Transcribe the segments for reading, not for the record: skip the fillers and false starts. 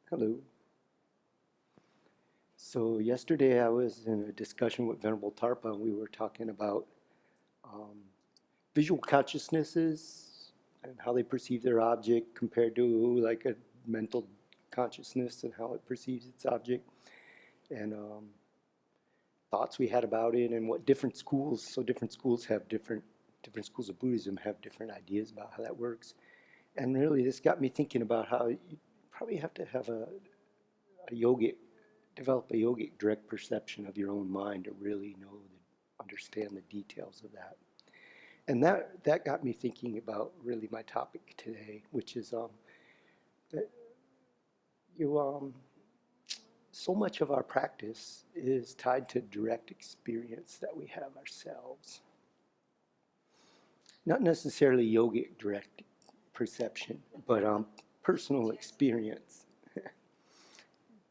Hello. So yesterday I was in a discussion with Venerable Tarpa, and we were talking about um, visual consciousnesses and how they perceive their object compared to like a mental consciousness and how it perceives its object, and thoughts we had about it, and what different schools. So different schools have different schools of Buddhism have different ideas about how that works. And really, this got me thinking about how you probably have to have a yogic develop a yogic direct perception of your own mind to really understand the details of that. And that got me thinking about really my topic today, which is that you so much of our practice is tied to direct experience that we have ourselves. Not necessarily yogic direct perception, but personal experience,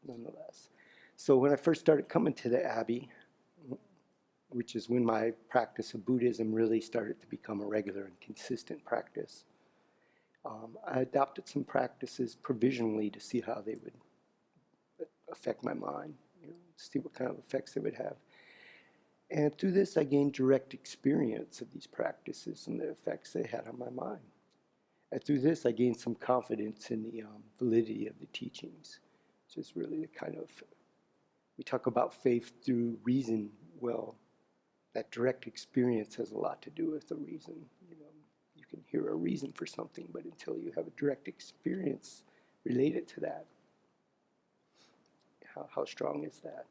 nonetheless. So when I first started coming to the Abbey, which is when my practice of Buddhism really started to become a regular and consistent practice, I adopted some practices provisionally to see how they would affect my mind, see what kind of effects they would have. And through this, I gained direct experience of these practices and the effects they had on my mind. And through this, I gained some confidence in the validity of the teachings. So it's really the kind of, we talk about faith through reason. Well, that direct experience has a lot to do with the reason. You can hear a reason for something, but until you have a direct experience related to that, how strong is that?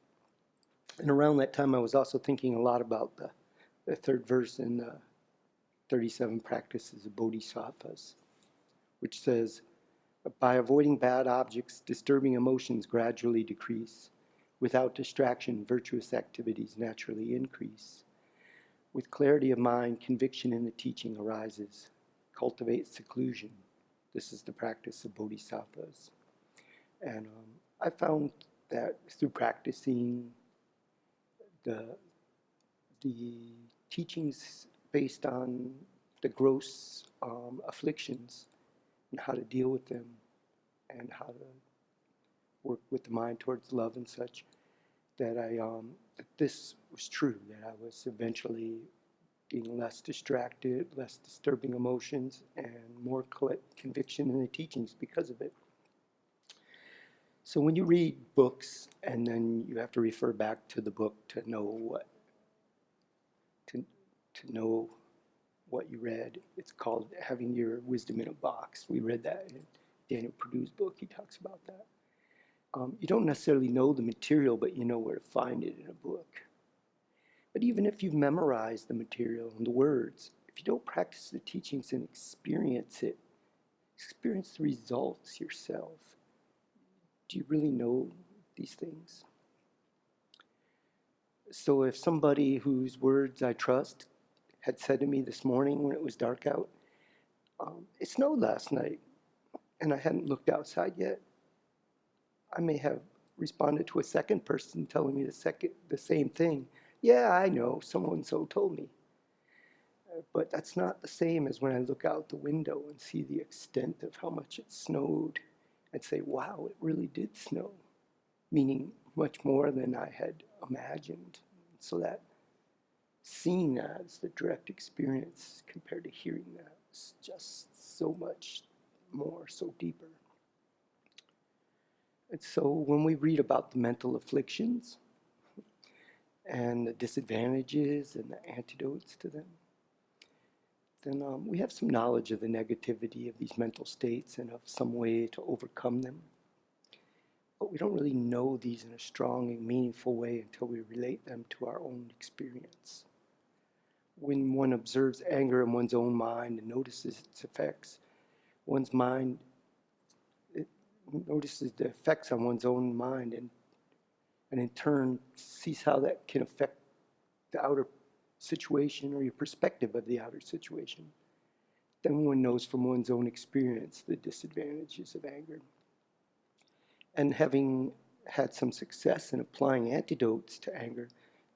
And around that time, I was also thinking a lot about the third verse in the 37 Practices of Bodhisattvas, which says, by avoiding bad objects, disturbing emotions gradually decrease. Without distraction, virtuous activities naturally increase. With clarity of mind, conviction in the teaching arises. Cultivate seclusion. This is the practice of bodhisattvas. And I found that through practicing the teachings based on the gross afflictions and how to deal with them and how to work with the mind towards love and such, that that this was true, that I was eventually getting less distracted, less disturbing emotions, and more conviction in the teachings because of it. So when you read books and then you have to refer back to the book to know know what you read, it's called having your wisdom in a box. We read that in Daniel Purdue's book. He talks about that. You don't necessarily know the material, but you know where to find it in a book. But even if you've memorized the material and the words, if you don't practice the teachings and experience it, experience the results yourself, do you really know these things? So if somebody whose words I trust had said to me this morning when it was dark out, it snowed last night and I hadn't looked outside yet, I may have responded to a second person telling me the same thing. Yeah, I know, someone so told me. But that's not the same as when I look out the window and see the extent of how much it snowed and say, wow, it really did snow, meaning much more than I had imagined. So that seeing that is the direct experience compared to hearing that. It's just so much more, so deeper. And so when we read about the mental afflictions and the disadvantages and the antidotes to them, then we have some knowledge of the negativity of these mental states and of some way to overcome them. But we don't really know these in a strong and meaningful way until we relate them to our own experience. When one observes anger in one's own mind and notices its effects, one's mind notices the effects on one's own mind and in turn sees how that can affect the outer situation or your perspective of the outer situation. Then one knows from one's own experience the disadvantages of anger. And having had some success in applying antidotes to anger,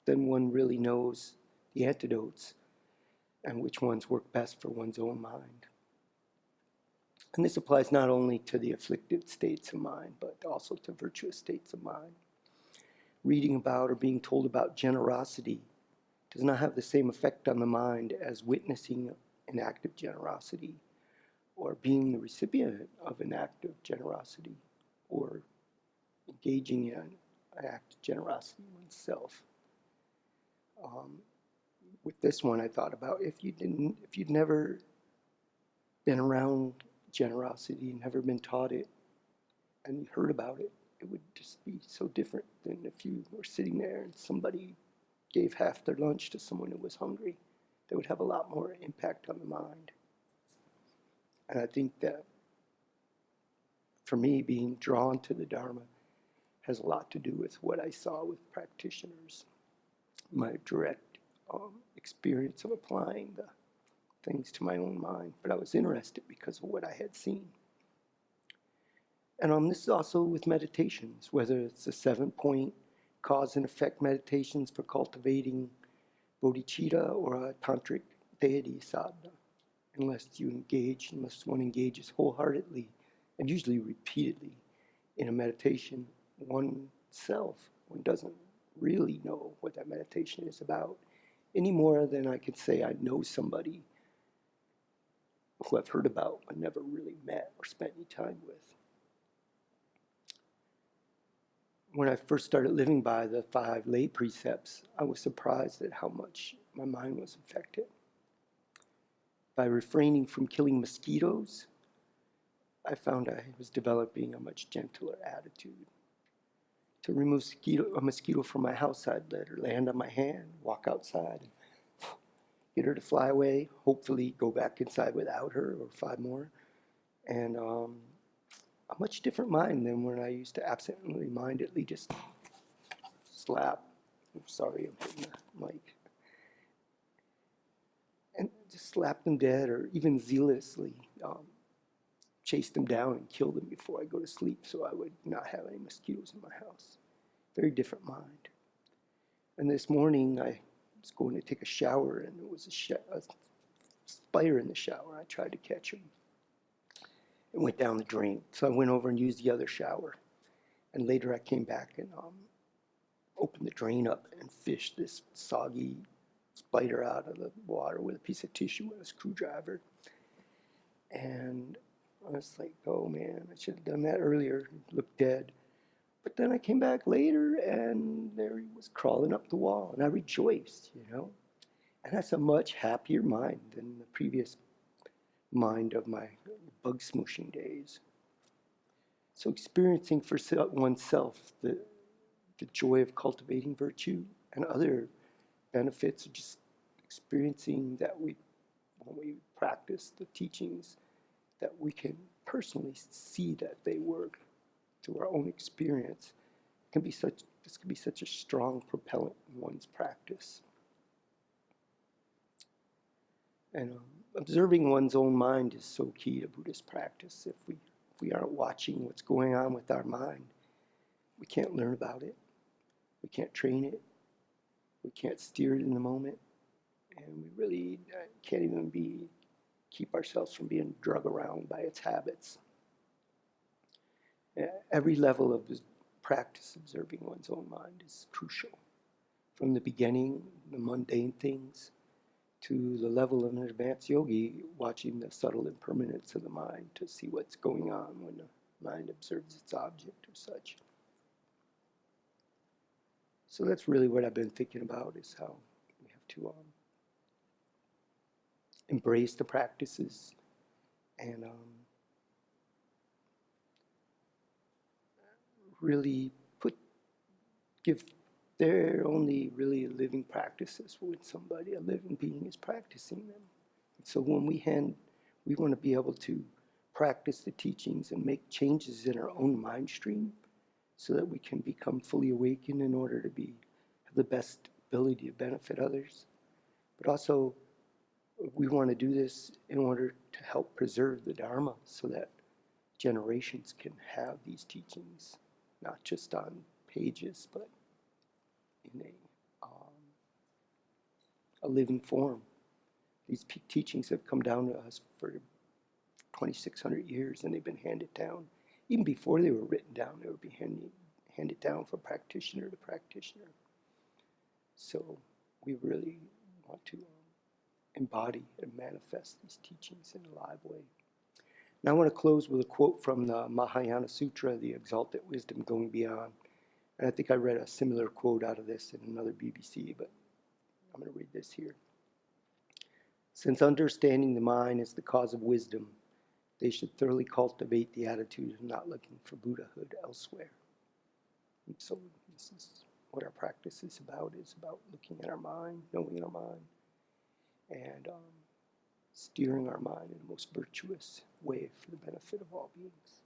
then one really knows the antidotes and which ones work best for one's own mind. And this applies not only to the afflicted states of mind, but also to virtuous states of mind. Reading about or being told about generosity does not have the same effect on the mind as witnessing an act of generosity, or being the recipient of an act of generosity, or engaging in an act of generosity oneself. With this one, I thought about if you'd never been around generosity, never been taught it, and you heard about it, it would just be so different than if you were sitting there and somebody gave half their lunch to someone who was hungry. That would have a lot more impact on the mind. And I think that for me, being drawn to the Dharma has a lot to do with what I saw with practitioners, my direct experience of applying the things to my own mind. But I was interested because of what I had seen. And this is also with meditations, whether it's the 7-point cause and effect meditations for cultivating bodhicitta or a tantric deity sadhana. Unless one engages wholeheartedly and usually repeatedly in a meditation oneself, one doesn't really know what that meditation is about any more than I could say I know somebody who I've heard about but never really met or spent any time with. When I first started living by the 5 lay precepts, I was surprised at how much my mind was affected. By refraining from killing mosquitoes, I found I was developing a much gentler attitude. To remove a mosquito from my house, I'd let her land on my hand, walk outside, get her to fly away, hopefully go back inside without her or 5 more. And a much different mind than when I used to absently-mindedly just slap. I'm sorry, I'm hitting the mic. And just slap them dead, or even zealously chase them down and kill them before I go to sleep so I would not have any mosquitoes in my house. Very different mind. And this morning I was going to take a shower, and there was a spider in the shower. I tried to catch him. It went down the drain. So I went over and used the other shower. And later I came back and opened the drain up and fished this soggy spider out of the water with a piece of tissue and a screwdriver. And I was like, oh man, I should have done that earlier. He looked dead. But then I came back later, and there he was crawling up the wall, and I rejoiced, And that's a much happier mind than the previous mind of my bug smooshing days. So experiencing for oneself the joy of cultivating virtue and other benefits of just experiencing that when we practice the teachings, that we can personally see that they work through our own experience. This can be such a strong propellant in one's practice. And observing one's own mind is so key to Buddhist practice. If we aren't watching what's going on with our mind, we can't learn about it. We can't train it. We can't steer it in the moment. And we really can't even keep ourselves from being drug around by its habits. Every level of this practice, observing one's own mind, is crucial. From the beginning, the mundane things, to the level of an advanced yogi, watching the subtle impermanence of the mind to see what's going on when the mind observes its object or such. So that's really what I've been thinking about, is how we have to embrace the practices and really they're only really living practices when a living being is practicing them. So when we want to be able to practice the teachings and make changes in our own mind stream so that we can become fully awakened in order to have the best ability to benefit others. But also, we want to do this in order to help preserve the Dharma so that generations can have these teachings, not just on pages, but in a living form. These teachings have come down to us for 2,600 years, and they've been handed down. Even before they were written down, they would be handed down from practitioner to practitioner. So we really want to embody and manifest these teachings in a live way. Now I want to close with a quote from the Mahayana Sutra, the Exalted Wisdom Going Beyond. And I think I read a similar quote out of this in another BBC, but I'm going to read this here. Since understanding the mind is the cause of wisdom, they should thoroughly cultivate the attitude of not looking for Buddhahood elsewhere. And so this is what our practice is about looking at our mind, knowing our mind, and steering our mind in the most virtuous way for the benefit of all beings.